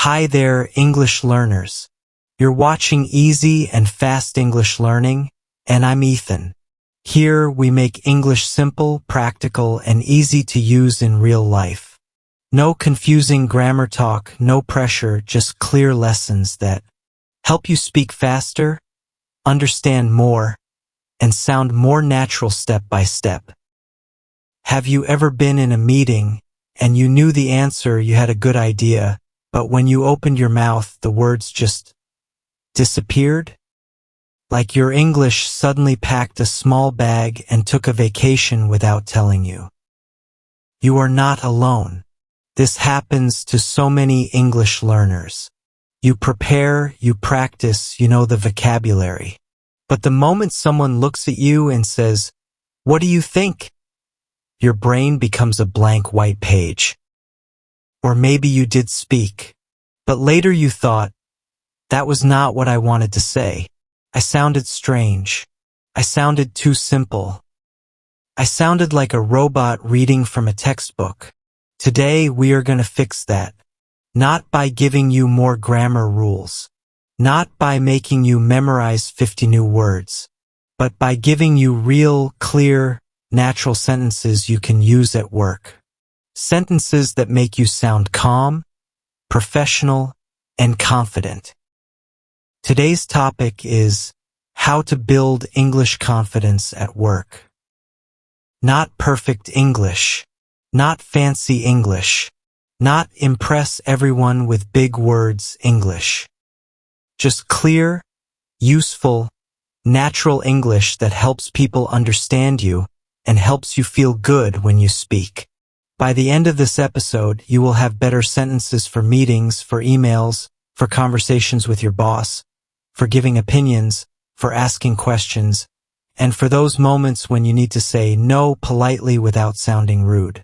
Hi there, English learners. You're watching Easy and Fast English Learning, and I'm Ethan. Here we make English simple, practical, and easy to use in real life. No confusing grammar talk, no pressure, just clear lessons that help you speak faster, understand more, and sound more natural step by step. Have you ever been in a meeting and you knew the answer, you had a good idea, but when you opened your mouth, the words just disappeared? Like your English suddenly packed a small bag and took a vacation without telling you. You are not alone. This happens to so many English learners. You prepare, you practice, you know the vocabulary. But the moment someone looks at you and says, "What do you think?" your brain becomes a blank white page. Or maybe you did speak, but later you thought, that was not what I wanted to say. I sounded strange. I sounded too simple. I sounded like a robot reading from a textbook. Today we are going to fix that. Not by giving you more grammar rules. Not by making you memorize 50 new words. But by giving you real, clear, natural sentences you can use at work. Sentences that make you sound calm, professional, and confident. Today's topic is how to build English confidence at work. Not perfect English, not fancy English, not impress everyone with big words English. Just clear, useful, natural English that helps people understand you and helps you feel good when you speak. By the end of this episode, you will have better sentences for meetings, for emails, for conversations with your boss, for giving opinions, for asking questions, and for those moments when you need to say no politely without sounding rude.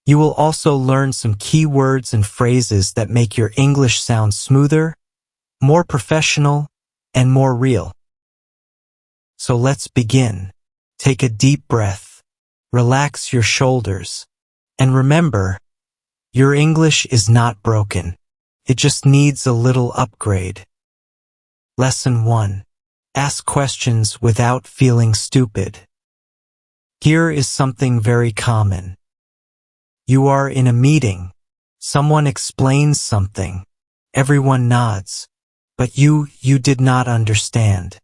You will also learn some key words and phrases that make your English sound smoother, more professional, and more real. So let's begin. Take a deep breath, relax your shoulders, and remember, your English is not broken. It just needs a little upgrade. Lesson 1. Ask questions without feeling stupid. Here is something very common. You are in a meeting. Someone explains something. Everyone nods. But you did not understand.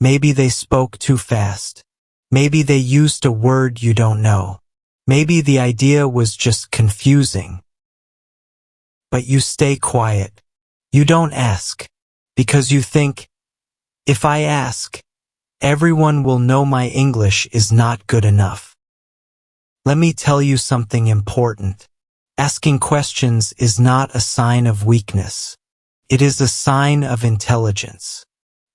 Maybe they spoke too fast. Maybe they used a word you don't know. Maybe the idea was just confusing. But you stay quiet. You don't ask. Because you think, if I ask, everyone will know my English is not good enough. Let me tell you something important. Asking questions is not a sign of weakness. It is a sign of intelligence.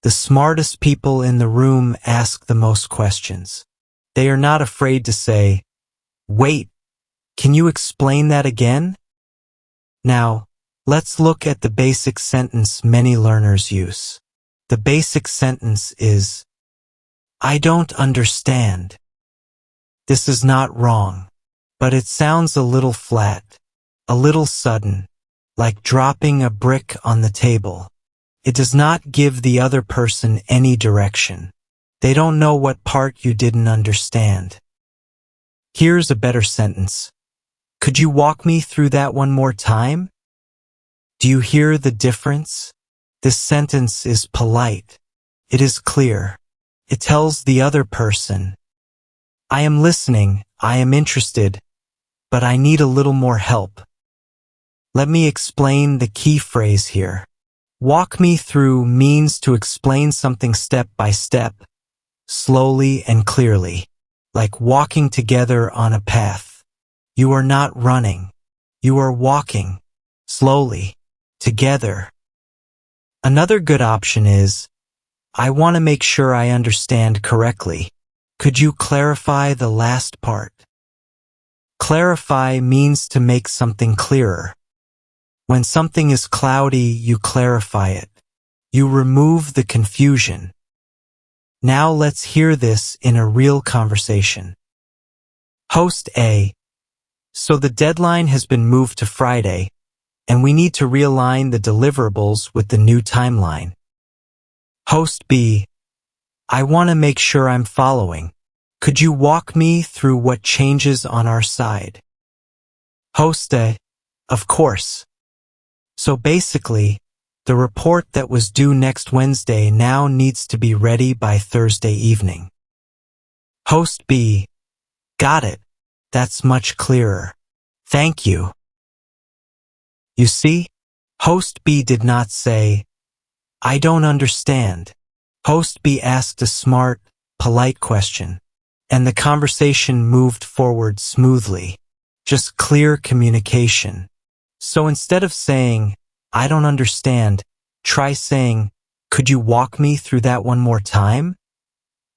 The smartest people in the room ask the most questions. They are not afraid to say, "Wait, can you explain that again?" Now, let's look at the basic sentence many learners use. The basic sentence is, "I don't understand." This is not wrong, but it sounds a little flat, a little sudden, like dropping a brick on the table. It does not give the other person any direction. They don't know what part you didn't understand. Here's a better sentence. Could you walk me through that one more time? Do you hear the difference? This sentence is polite. It is clear. It tells the other person, I am listening, I am interested, but I need a little more help. Let me explain the key phrase here. Walk me through means to explain something step by step, slowly and clearly, like walking together on a path. You are not running. You are walking, slowly, together. Another good option is, I want to make sure I understand correctly. Could you clarify the last part? Clarify means to make something clearer. When something is cloudy, you clarify it. You remove the confusion. Now let's hear this in a real conversation. Host A. So the deadline has been moved to Friday, and we need to realign the deliverables with the new timeline. Host B, I want to make sure I'm following. Could you walk me through what changes on our side? Host A, of course. So basically, the report that was due next Wednesday now needs to be ready by Thursday evening. Host B, got it. That's much clearer. Thank you. You see, Host B did not say, I don't understand. Host B asked a smart, polite question, and the conversation moved forward smoothly. Just clear communication. So instead of saying, I don't understand, try saying, could you walk me through that one more time?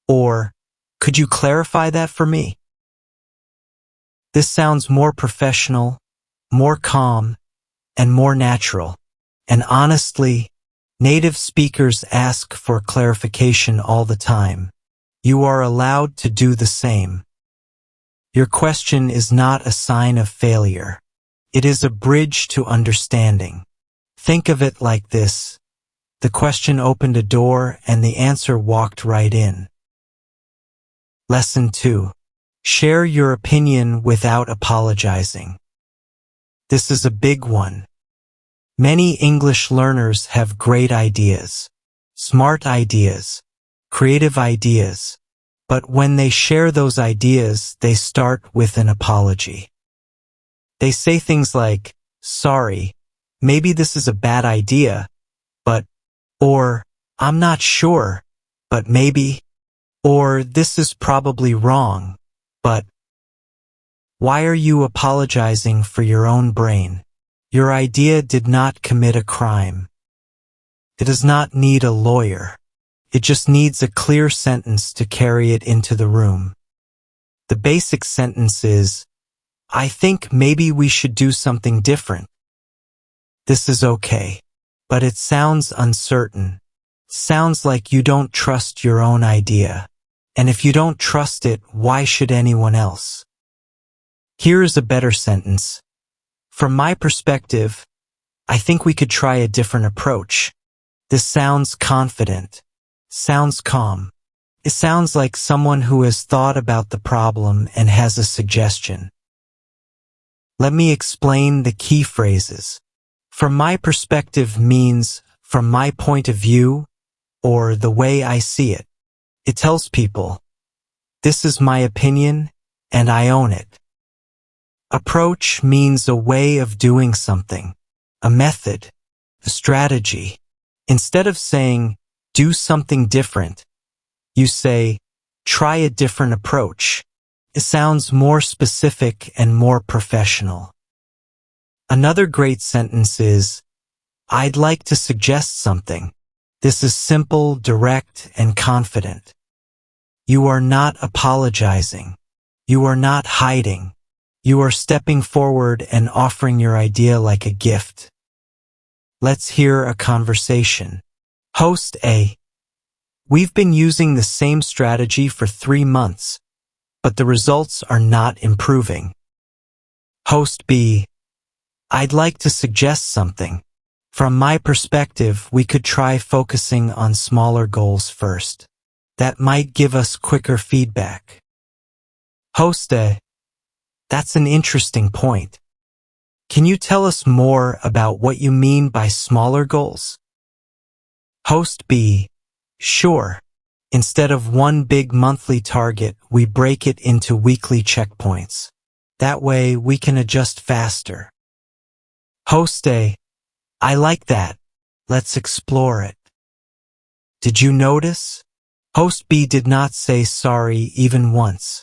Or, could you clarify that for me? This sounds more professional, more calm, and more natural. And honestly, native speakers ask for clarification all the time. You are allowed to do the same. Your question is not a sign of failure. It is a bridge to understanding. Think of it like this. The question opened a door and the answer walked right in. Lesson 2. Share your opinion without apologizing. This is a big one. Many English learners have great ideas, smart ideas, creative ideas, but when they share those ideas, they start with an apology. They say things like, sorry, maybe this is a bad idea, but, or, I'm not sure, but maybe, or this is probably wrong, but. Why are you apologizing for your own brain? Your idea did not commit a crime. It does not need a lawyer. It just needs a clear sentence to carry it into the room. The basic sentence is, I think maybe we should do something different. This is okay, but it sounds uncertain. Sounds like you don't trust your own idea. And if you don't trust it, why should anyone else? Here is a better sentence. From my perspective, I think we could try a different approach. This sounds confident, sounds calm. It sounds like someone who has thought about the problem and has a suggestion. Let me explain the key phrases. From my perspective means from my point of view or the way I see it. It tells people, this is my opinion and I own it. Approach means a way of doing something, a method, a strategy. Instead of saying, do something different, you say, try a different approach. It sounds more specific and more professional. Another great sentence is, I'd like to suggest something. This is simple, direct, and confident. You are not apologizing. You are not hiding. You are stepping forward and offering your idea like a gift. Let's hear a conversation. Host A. We've been using the same strategy for 3 months, but the results are not improving. Host B. I'd like to suggest something. From my perspective, we could try focusing on smaller goals first. That might give us quicker feedback. Host A. That's an interesting point. Can you tell us more about what you mean by smaller goals? Host B. Sure. Instead of one big monthly target, we break it into weekly checkpoints. That way, we can adjust faster. Host A. I like that. Let's explore it. Did you notice? Host B did not say sorry even once.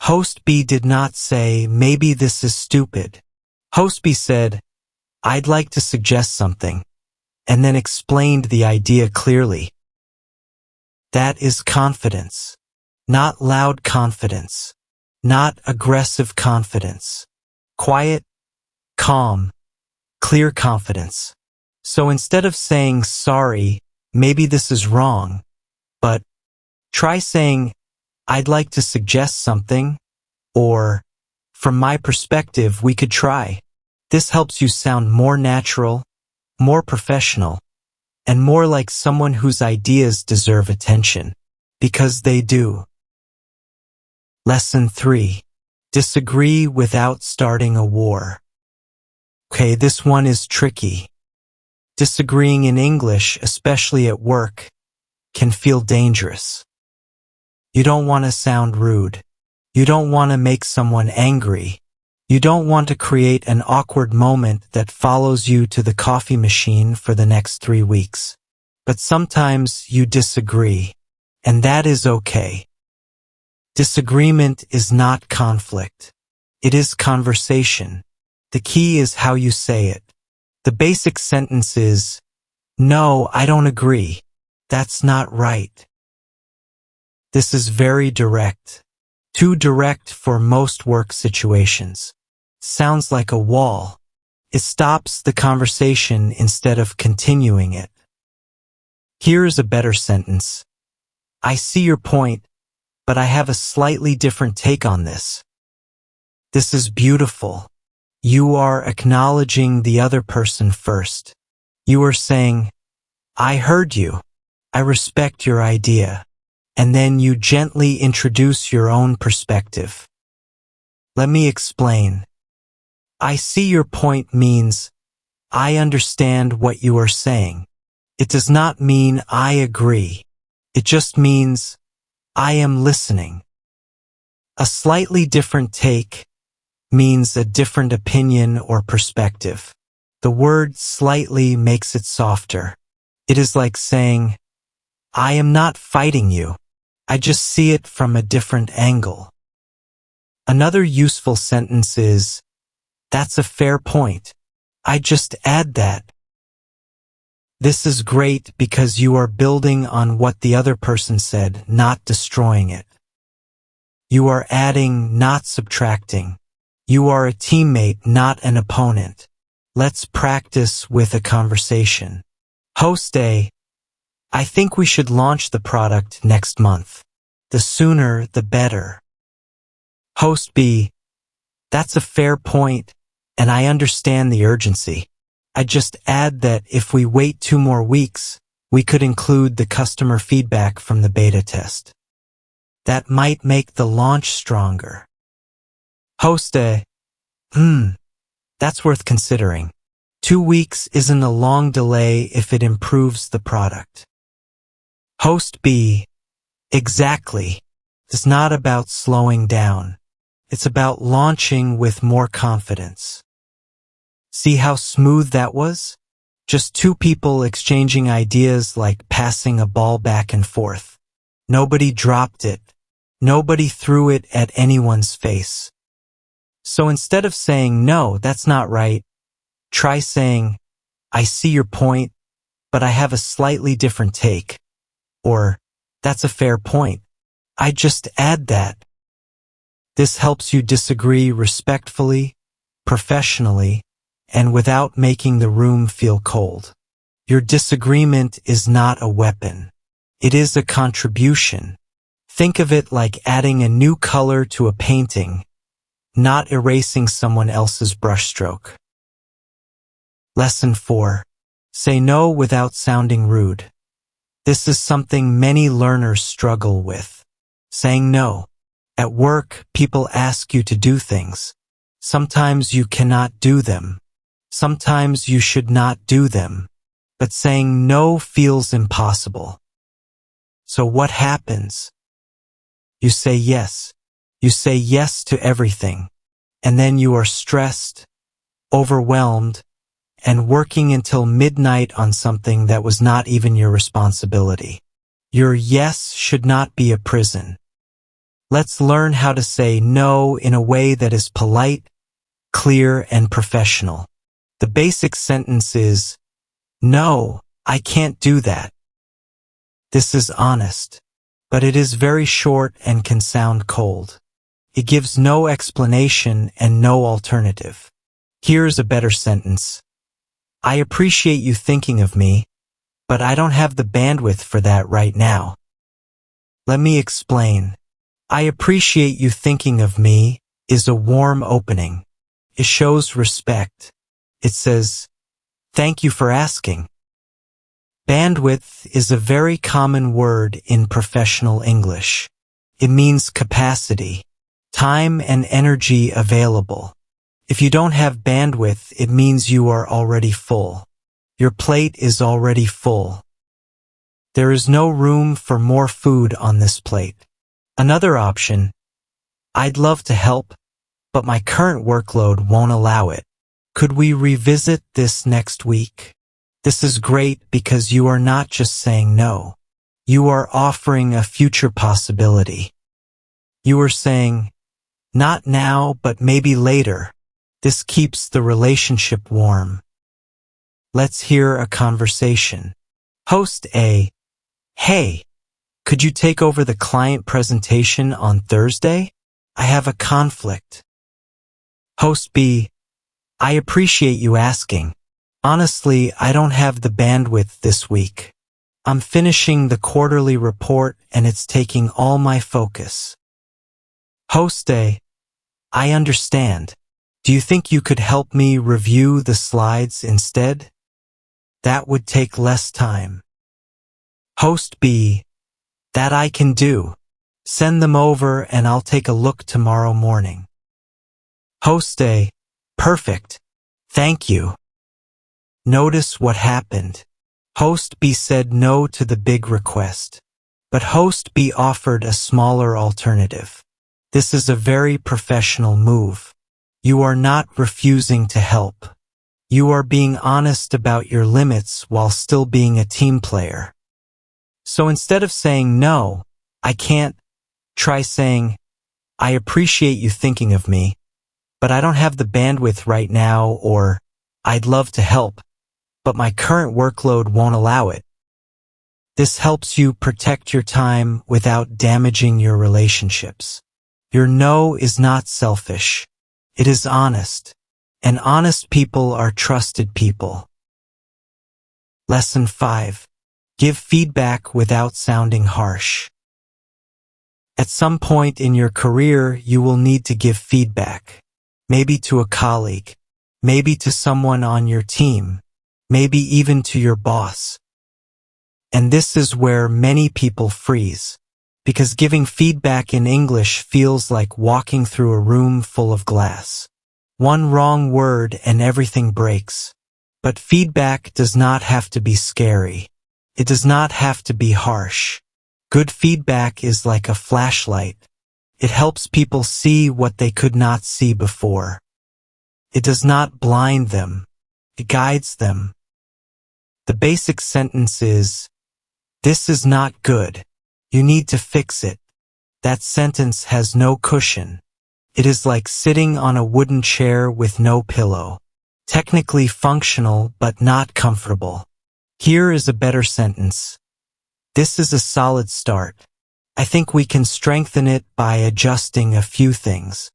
Host B did not say, maybe this is stupid. Host B said, I'd like to suggest something, and then explained the idea clearly. That is confidence. Not loud confidence. Not aggressive confidence. Quiet, calm, clear confidence. So instead of saying, sorry, maybe this is wrong, but try saying, I'd like to suggest something, or, from my perspective, we could try. This helps you sound more natural, more professional, and more like someone whose ideas deserve attention. Because they do. Lesson 3. Disagree without starting a war. Okay, this one is tricky. Disagreeing in English, especially at work, can feel dangerous. You don't want to sound rude. You don't want to make someone angry. You don't want to create an awkward moment that follows you to the coffee machine for the next 3 weeks. But sometimes you disagree, and that is okay. Disagreement is not conflict. It is conversation. The key is how you say it. The basic sentence is, "No, I don't agree. That's not right." This is very direct. Too direct for most work situations. Sounds like a wall. It stops the conversation instead of continuing it. Here's a better sentence. "I see your point, but I have a slightly different take on this." This is beautiful. You are acknowledging the other person first. You are saying, "I heard you. I respect your idea." And then you gently introduce your own perspective. Let me explain. "I see your point" means, I understand what you are saying. It does not mean I agree. It just means, I am listening. A slightly different take means a different opinion or perspective. The word slightly makes it softer. It is like saying, "I am not fighting you. I just see it from a different angle." Another useful sentence is, "That's a fair point. I just add that." This is great because you are building on what the other person said, not destroying it. You are adding, not subtracting. You are a teammate, not an opponent. Let's practice with a conversation. Host A, "I think we should launch the product next month. The sooner, the better." Host B, "That's a fair point, and I understand the urgency. I just add that if we wait 2 more weeks, we could include the customer feedback from the beta test. That might make the launch stronger." Host A, "That's worth considering. 2 weeks isn't a long delay if it improves the product." Host B, "Exactly. It's not about slowing down. It's about launching with more confidence." See how smooth that was? Just 2 people exchanging ideas like passing a ball back and forth. Nobody dropped it. Nobody threw it at anyone's face. So instead of saying, "No, that's not right," try saying, "I see your point, but I have a slightly different take." Or, "That's a fair point. I just add that." This helps you disagree respectfully, professionally, and without making the room feel cold. Your disagreement is not a weapon. It is a contribution. Think of it like adding a new color to a painting, not erasing someone else's brushstroke. Lesson 4. Say no without sounding rude. This is something many learners struggle with. Saying no. At work, people ask you to do things. Sometimes you cannot do them. Sometimes you should not do them. But saying no feels impossible. So what happens? You say yes. You say yes to everything. And then you are stressed, overwhelmed, and working until midnight on something that was not even your responsibility. Your yes should not be a prison. Let's learn how to say no in a way that is polite, clear, and professional. The basic sentence is, "No, I can't do that." This is honest, but it is very short and can sound cold. It gives no explanation and no alternative. Here's a better sentence. "I appreciate you thinking of me, but I don't have the bandwidth for that right now." Let me explain. "I appreciate you thinking of me" is a warm opening. It shows respect. It says, "Thank you for asking." Bandwidth is a very common word in professional English. It means capacity, time and energy available. If you don't have bandwidth, it means you are already full. Your plate is already full. There is no room for more food on this plate. Another option, I'd love to help, but my current workload won't allow it. Could we revisit this next week? This is great because you are not just saying no. You are offering a future possibility. You are saying, not now, but maybe later. This keeps the relationship warm. Let's hear a conversation. Host A, "Hey, could you take over the client presentation on Thursday? I have a conflict." Host B, "I appreciate you asking. Honestly, I don't have the bandwidth this week. I'm finishing the quarterly report and it's taking all my focus." Host A, "I understand. Do you think you could help me review the slides instead? That would take less time." Host B, "That I can do. Send them over and I'll take a look tomorrow morning." Host A, "Perfect. Thank you." Notice what happened. Host B said no to the big request, but Host B offered a smaller alternative. This is a very professional move. You are not refusing to help. You are being honest about your limits while still being a team player. So instead of saying no, I can't, try saying, "I appreciate you thinking of me, but I don't have the bandwidth right now," or "I'd love to help, but my current workload won't allow it." This helps you protect your time without damaging your relationships. Your no is not selfish. It is honest, and honest people are trusted people. Lesson 5. Give feedback without sounding harsh. At some point in your career, you will need to give feedback. Maybe to a colleague, maybe to someone on your team, maybe even to your boss. And this is where many people freeze, because giving feedback in English feels like walking through a room full of glass. One wrong word and everything breaks. But feedback does not have to be scary. It does not have to be harsh. Good feedback is like a flashlight. It helps people see what they could not see before. It does not blind them. It guides them. The basic sentence is, "This is not good. You need to fix it." That sentence has no cushion. It is like sitting on a wooden chair with no pillow. Technically functional, but not comfortable. Here is a better sentence. "This is a solid start. I think we can strengthen it by adjusting a few things."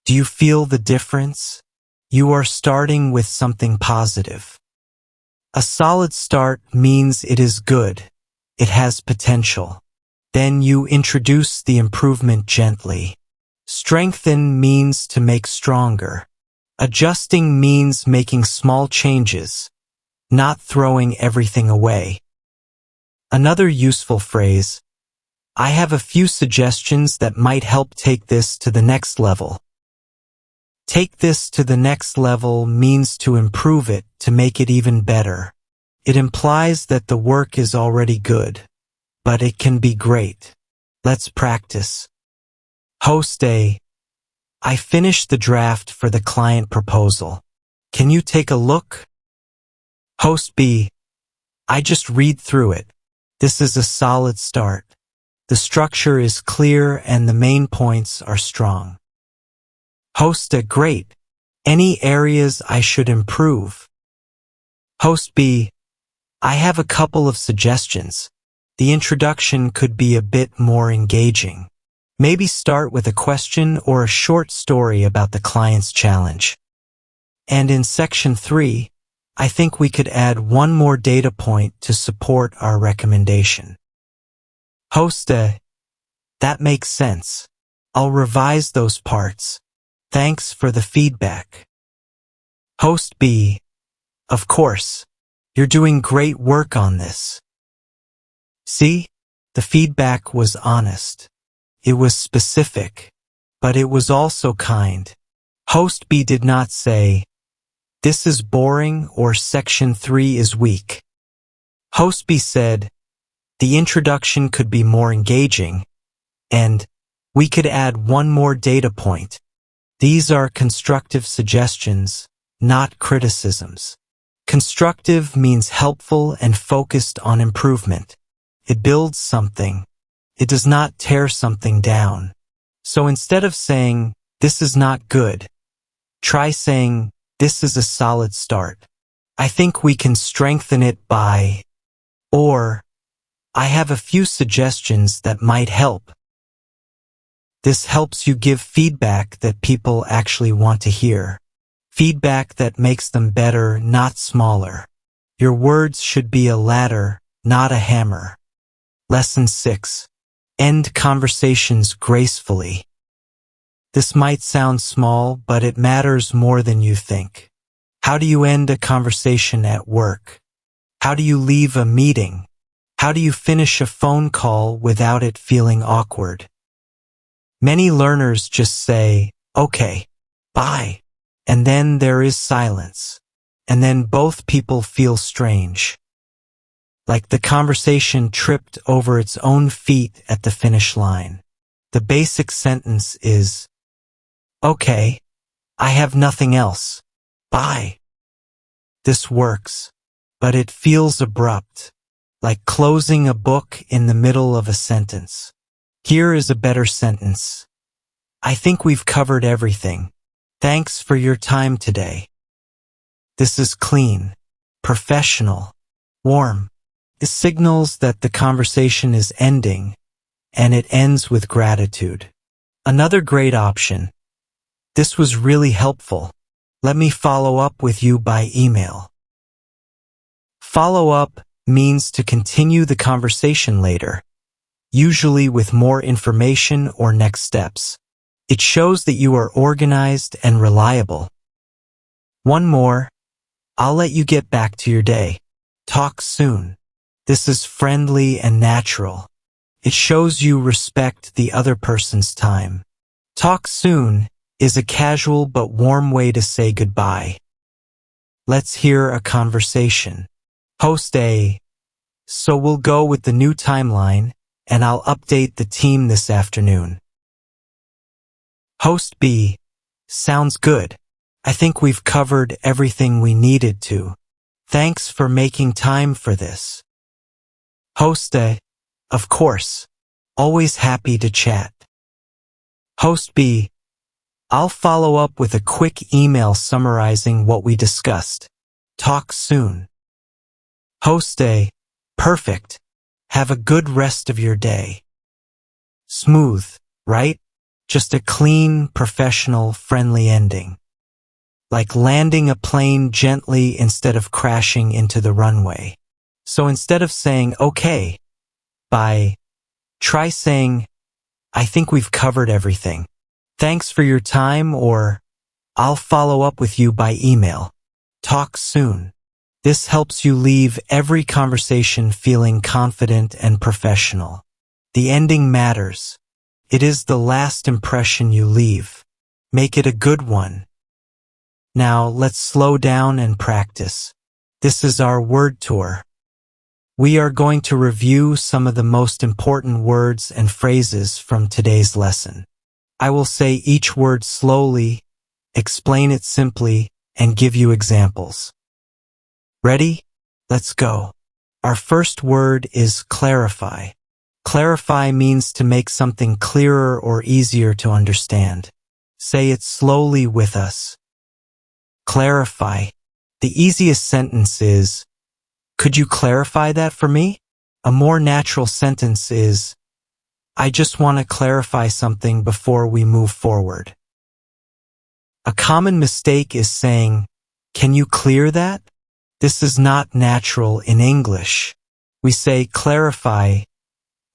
Do you feel the difference? You are starting with something positive. A solid start means it is good. It has potential. Then you introduce the improvement gently. Strengthen means to make stronger. Adjusting means making small changes, not throwing everything away. Another useful phrase, "I have a few suggestions that might help take this to the next level." Take this to the next level means to improve it, to make it even better. It implies that the work is already good, but it can be great. Let's practice. Host A, "I finished the draft for the client proposal. Can you take a look?" Host B, "I just read through it. This is a solid start. The structure is clear and the main points are strong." Host A, "Great. Any areas I should improve?" Host B, "I have a couple of suggestions. The introduction could be a bit more engaging. Maybe start with a question or a short story about the client's challenge. And in section 3, I think we could add one more data point to support our recommendation." Host A, "That makes sense. I'll revise those parts. Thanks for the feedback." Host B, of course. You're doing great work on this. See? The feedback was honest. It was specific, but it was also kind. Host B did not say, "This is boring" or "Section 3 is weak." Host B said, "The introduction could be more engaging, and we could add one more data point." These are constructive suggestions, not criticisms. Constructive means helpful and focused on improvement. It builds something. It does not tear something down. So instead of saying, "This is not good," try saying, "This is a solid start. I think we can strengthen it by," or, "I have a few suggestions that might help." This helps you give feedback that people actually want to hear. Feedback that makes them better, not smaller. Your words should be a ladder, not a hammer. Lesson 6. End conversations gracefully. This might sound small, but it matters more than you think. How do you end a conversation at work? How do you leave a meeting? How do you finish a phone call without it feeling awkward? Many learners just say, "Okay, bye," and then there is silence, and then both people feel strange. Like the conversation tripped over its own feet at the finish line. The basic sentence is, "Okay, I have nothing else. Bye." This works, but it feels abrupt, like closing a book in the middle of a sentence. Here is a better sentence. "I think we've covered everything. Thanks for your time today." This is clean, professional, warm. It signals that the conversation is ending, and it ends with gratitude. Another great option. "This was really helpful. Let me follow up with you by email." Follow up means to continue the conversation later, usually with more information or next steps. It shows that you are organized and reliable. One more. "I'll let you get back to your day. Talk soon." This is friendly and natural. It shows you respect the other person's time. "Talk soon" is a casual but warm way to say goodbye. Let's hear a conversation. Host A, "So we'll go with the new timeline, and I'll update the team this afternoon." Host B, "Sounds good. I think we've covered everything we needed to. Thanks for making time for this." Host A, "Of course. Always happy to chat." Host B, "I'll follow up with a quick email summarizing what we discussed. Talk soon." Host A, "Perfect. Have a good rest of your day." Smooth, right? Just a clean, professional, friendly ending. Like landing a plane gently instead of crashing into the runway. So instead of saying, "Okay, bye," try saying, "I think we've covered everything. Thanks for your time," or "I'll follow up with you by email. Talk soon." This helps you leave every conversation feeling confident and professional. The ending matters. It is the last impression you leave. Make it a good one. Now let's slow down and practice. This is our word tour. We are going to review some of the most important words and phrases from today's lesson. I will say each word slowly, explain it simply, and give you examples. Ready? Let's go. Our first word is clarify. Clarify means to make something clearer or easier to understand. Say it slowly with us. Clarify. The easiest sentence is, "Could you clarify that for me?" A more natural sentence is, "I just want to clarify something before we move forward." A common mistake is saying, "Can you clear that?" This is not natural in English. We say clarify,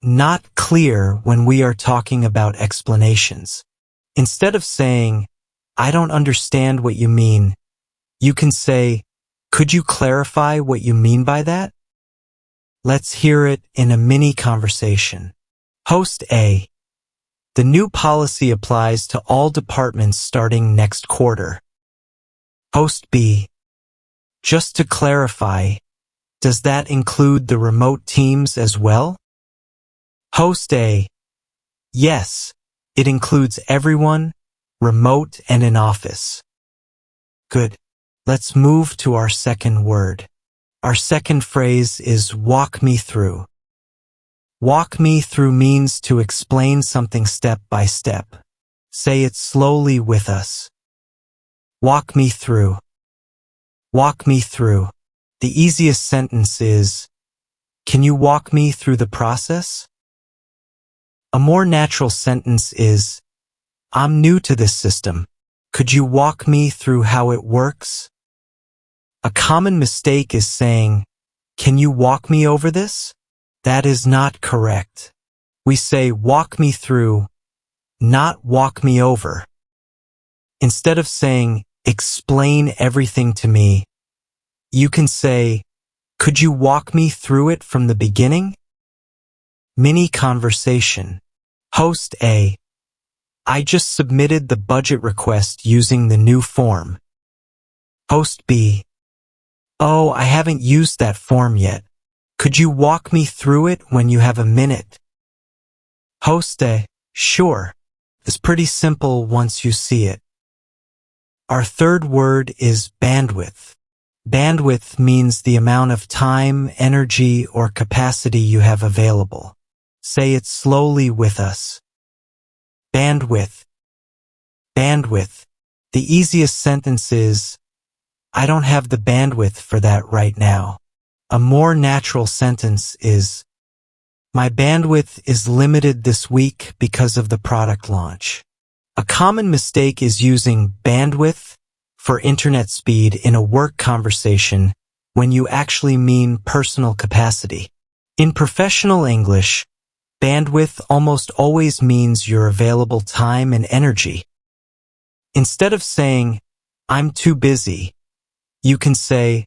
not clear, when we are talking about explanations. Instead of saying, "I don't understand what you mean," You can say, could you clarify what you mean by that? Let's hear it in a mini conversation. Host A. The new policy applies to all departments starting next quarter. Host B. Just to clarify, does that include the remote teams as well? Host A. Yes, it includes everyone, remote and in office. Good. Let's move to our second word. Our second phrase is walk me through. Walk me through means to explain something step by step. Say it slowly with us. Walk me through. Walk me through. The easiest sentence is, can you walk me through the process? A more natural sentence is, I'm new to this system. Could you walk me through how it works? A common mistake is saying, can you walk me over this? That is not correct. We say walk me through, not walk me over. Instead of saying explain everything to me, you can say, could you walk me through it from the beginning? Mini conversation. Host A. I just submitted the budget request using the new form. Host B. Oh, I haven't used that form yet. Could you walk me through it when you have a minute? Host A. Sure. It's pretty simple once you see it. Our third word is bandwidth. Bandwidth means the amount of time, energy, or capacity you have available. Say it slowly with us. Bandwidth. Bandwidth. The easiest sentence is, I don't have the bandwidth for that right now. A more natural sentence is, my bandwidth is limited this week because of the product launch. A common mistake is using bandwidth for internet speed in a work conversation when you actually mean personal capacity. In professional English, bandwidth almost always means your available time and energy. Instead of saying, I'm too busy, you can say,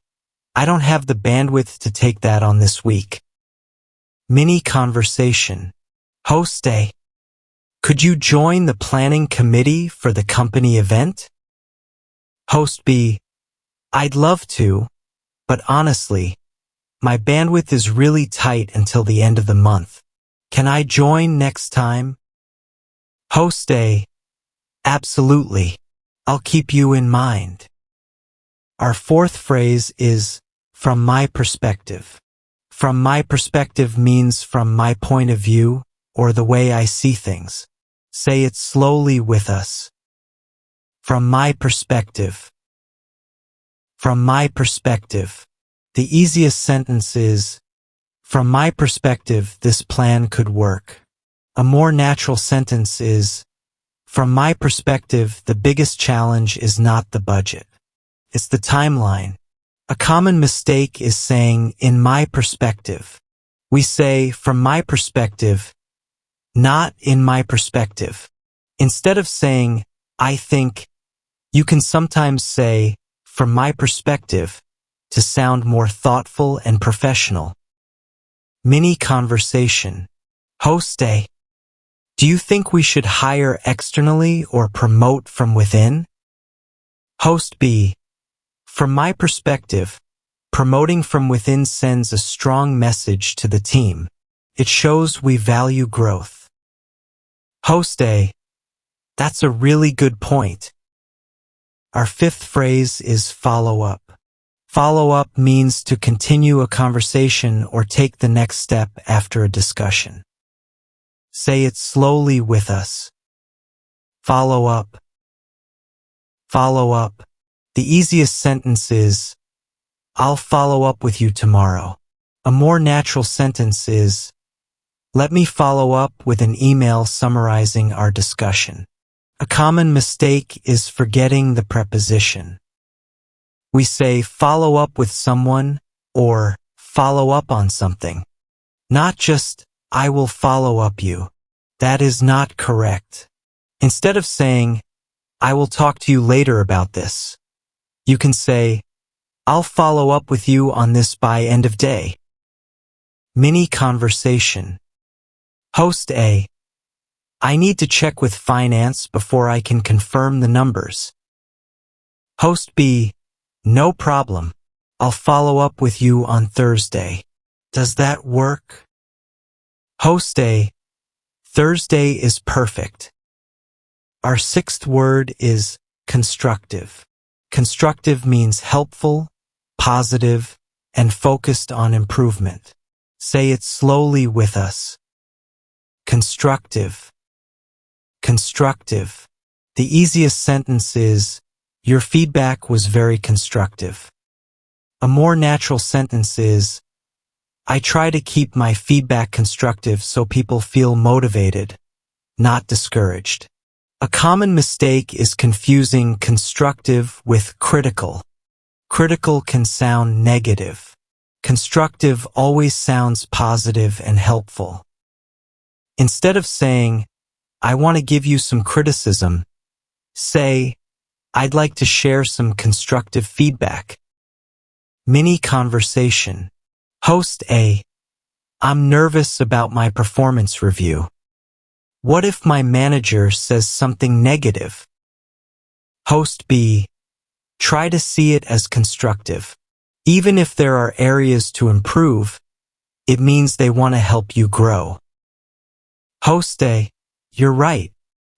I don't have the bandwidth to take that on this week. Mini conversation. Host A. Could you join the planning committee for the company event? Host B. I'd love to, but honestly, my bandwidth is really tight until the end of the month. Can I join next time? Host A. Absolutely. I'll keep you in mind. Our fourth phrase is, from my perspective. From my perspective means from my point of view or the way I see things. Say it slowly with us. From my perspective. From my perspective. The easiest sentence is, from my perspective, this plan could work. A more natural sentence is, from my perspective, the biggest challenge is not the budget. It's the timeline. A common mistake is saying, in my perspective. We say, from my perspective, not in my perspective. Instead of saying, I think, you can sometimes say, from my perspective, to sound more thoughtful and professional. Mini conversation. Host A. Do you think we should hire externally or promote from within? Host B. From my perspective, promoting from within sends a strong message to the team. It shows we value growth. Host A. That's a really good point. Our fifth phrase is follow up. Follow up means to continue a conversation or take the next step after a discussion. Say it slowly with us. Follow up. Follow up. The easiest sentence is, I'll follow up with you tomorrow. A more natural sentence is, let me follow up with an email summarizing our discussion. A common mistake is forgetting the preposition. We say follow up with someone or follow up on something. Not just, I will follow up you. That is not correct. Instead of saying, I will talk to you later about this, You can say, I'll follow up with you on this by end of day. Mini conversation. Host A. I need to check with finance before I can confirm the numbers. Host B. No problem. I'll follow up with you on Thursday. Does that work? Host A. Thursday is perfect. Our sixth word is constructive. Constructive means helpful, positive, and focused on improvement. Say it slowly with us. Constructive. Constructive. The easiest sentence is, your feedback was very constructive. A more natural sentence is, I try to keep my feedback constructive so people feel motivated, not discouraged. A common mistake is confusing constructive with critical. Critical can sound negative. Constructive always sounds positive and helpful. Instead of saying, I want to give you some criticism, say, I'd like to share some constructive feedback. Mini conversation. Host A. I'm nervous about my performance review. What if my manager says something negative? Host B. Try to see it as constructive. Even if there are areas to improve, it means they want to help you grow. Host A. You're right.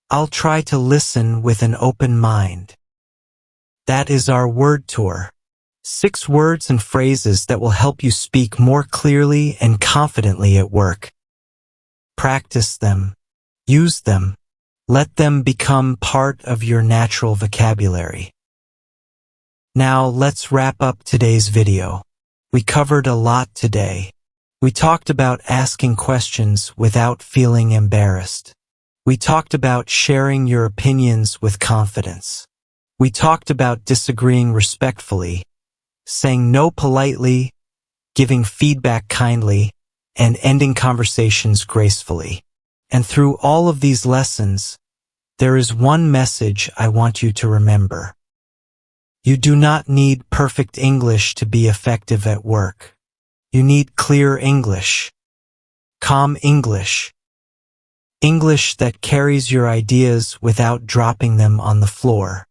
I'll try to listen with an open mind. That is our word tour. 6 words and phrases that will help you speak more clearly and confidently at work. Practice them. Use them. Let them become part of your natural vocabulary. Now let's wrap up today's video. We covered a lot today. We talked about asking questions without feeling embarrassed. We talked about sharing your opinions with confidence. We talked about disagreeing respectfully, saying no politely, giving feedback kindly, and ending conversations gracefully. And through all of these lessons, there is one message I want you to remember. You do not need perfect English to be effective at work. You need clear English, calm English, English that carries your ideas without dropping them on the floor.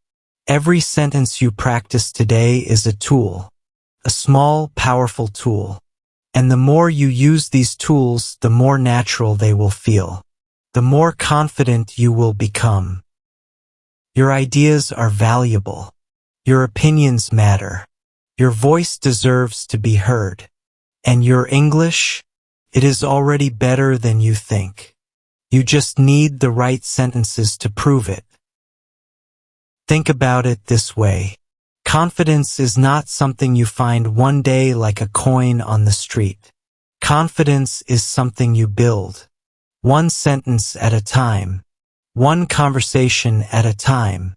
Every sentence you practice today is a tool, a small, powerful tool. And the more you use these tools, the more natural they will feel, the more confident you will become. Your ideas are valuable. Your opinions matter. Your voice deserves to be heard. And your English, it is already better than you think. You just need the right sentences to prove it. Think about it this way. Confidence is not something you find one day like a coin on the street. Confidence is something you build. One sentence at a time. One conversation at a time.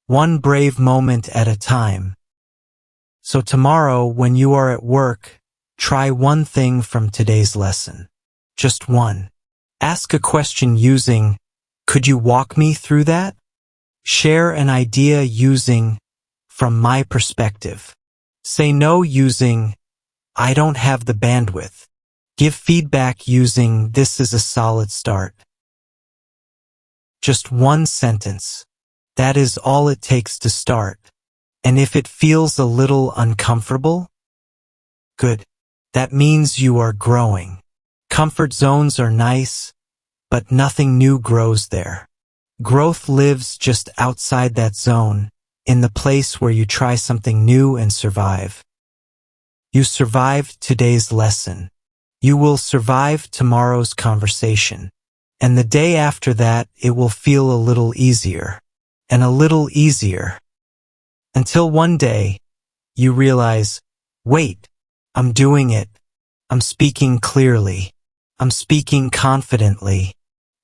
One brave moment at a time. So tomorrow, when you are at work, try one thing from today's lesson. Just one. Ask a question using, could you walk me through that? Share an idea using, from my perspective. Say no using, I don't have the bandwidth. Give feedback using, this is a solid start. Just one sentence. That is all it takes to start. And if it feels a little uncomfortable, good. That means you are growing. Comfort zones are nice, but nothing new grows there. Growth lives just outside that zone, in the place where you try something new and survive. You survived today's lesson. You will survive tomorrow's conversation. And the day after that, it will feel a little easier. And a little easier. Until one day, you realize, wait, I'm doing it. I'm speaking clearly. I'm speaking confidently.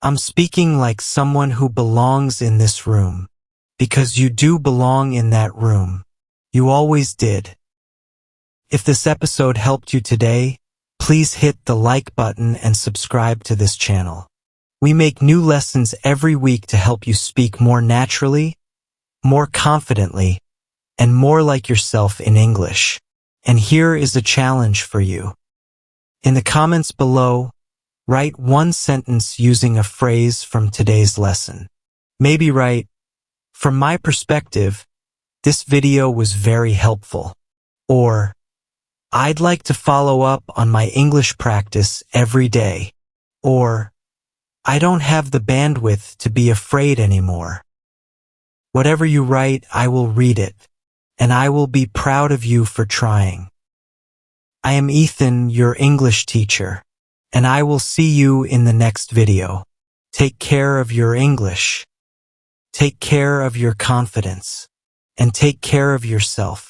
I'm speaking like someone who belongs in this room. Because you do belong in that room. You always did. If this episode helped you today, please hit the like button and subscribe to this channel. We make new lessons every week to help you speak more naturally, more confidently, and more like yourself in English. And here is a challenge for you. In the comments below, write one sentence using a phrase from today's lesson. Maybe write, "From my perspective, this video was very helpful." Or, "I'd like to follow up on my English practice every day." Or, "I don't have the bandwidth to be afraid anymore." Whatever you write, I will read it, and I will be proud of you for trying. I am Ethan, your English teacher, and I will see you in the next video. Take care of your English. Take care of your confidence, and take care of yourself.